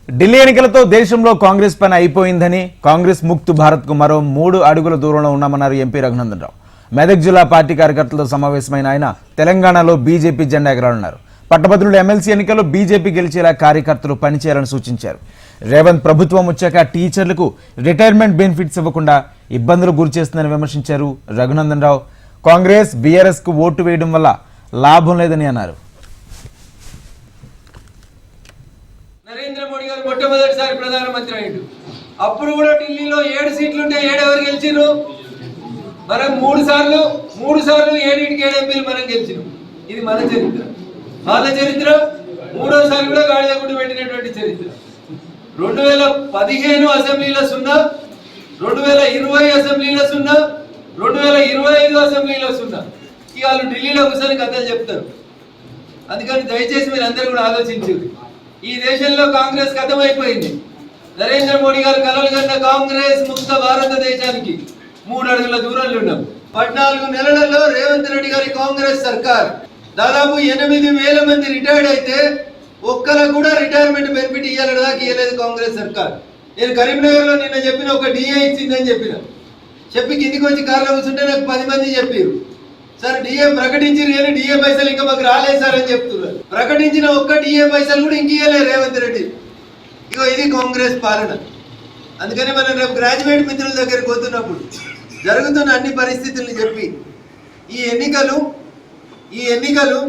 ఢిల్లీ ఎన్నికలతో దేశంలో కాంగ్రెస్ పని అయిపోయిందని కాంగ్రెస్ ముక్త్ భారత్ కు మరో 3 అడుగుల దూరంలో ఉన్నామన్నారు ఎంపీ రఘునందన్ రావు. మెదక్ జిల్లా పార్టీ కార్యకర్తలతో సమావేశమైన ఆయన తెలంగాణలో బీజేపీ జెండా ఎగరాలన్నారు. పట్టభద్రుల ఎమ్మెల్సీ ఎన్నికల్లో బీజేపీ గెలిచేలా కార్యకర్తలు పనిచేయాలని సూచించారు. రేవంత్ ప్రభుత్వం వచ్చాక టీచర్లకు రిటైర్మెంట్ బెనిఫిట్స్ ఇవ్వకుండా ఇబ్బందులు గురిచేస్తుందని విమర్శించారు రఘునందన్ రావు. కాంగ్రెస్ బీఆర్ఎస్ కు ఓటు వేయడం వల్ల లాభం లేదని అన్నారు. నరేంద్ర మోడీ గారు మొట్టమొదటిసారి ప్రధానమంత్రి అయ్యాడు. అప్పుడు కూడా ఢిల్లీలో 7 సీట్లు ఉంటే 7 ఎవరు గెలిచిరు? మనం 3 సార్లు 7 ఎంపీలు మనం గెలిచినాం. ఇది మన చరిత్ర. వాళ్ళ చరిత్ర మూడోసారి కూడా గాడిద గుడి పెట్టినటువంటి చరిత్ర. 2015 అసెంబ్లీలో 0, 2020 అసెంబ్లీలో 0, 2025 అసెంబ్లీలో 0. ఇక వాళ్ళు ఢిల్లీలో కూర్చొని కథలు చెప్తారు. అందుకని దయచేసి మీరు అందరూ కూడా ఆలోచించారు. ఈ దేశంలో కాంగ్రెస్ ఖతమైపోయింది. నరేంద్ర మోడీ గారు కలలు కన్న కాంగ్రెస్ ముక్త భారతదేశానికి 3 అడుగుల దూరంలో ఉన్నాం. 14 నెలలలో రేవంత్ రెడ్డి గారి కాంగ్రెస్ సర్కార్ దాదాపు 8,000 మంది రిటైర్డ్ అయితే ఒక్కరికి కూడా రిటైర్మెంట్ బెనిఫిట్ ఇవ్వాలని దాకా ఇవ్వలేదు కాంగ్రెస్ సర్కార్. నేను కరీంనగర్లో నిన్న చెప్పిన ఒక డిఏ ఇచ్చిందని చెప్పి కిందికి వచ్చి కార్లో కూర్చుంటే నాకు 10 మంది చెప్పారు, సార్ డిఏ ప్రకటించారు కానీ డిఏ పైసలు ఇంకా మాకు రాలేదు సార్ అని చెప్తున్నారు. ప్రకటించిన ఒక్క డిఏ పైసలు కూడా ఇంక ఇవ్వలేదు రేవంత్ రెడ్డి. ఇగో ఇది కాంగ్రెస్ పాలన. అందుకని మనం రేపు గ్రాడ్యుయేట్ మిత్రుల దగ్గరికి పోతున్నప్పుడు జరుగుతున్న అన్ని పరిస్థితులను చెప్పి ఈ ఎన్నికలు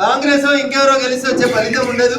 కాంగ్రెస్ ఇంకెవరో గెలిచి వచ్చే ఫలితం ఉండదు.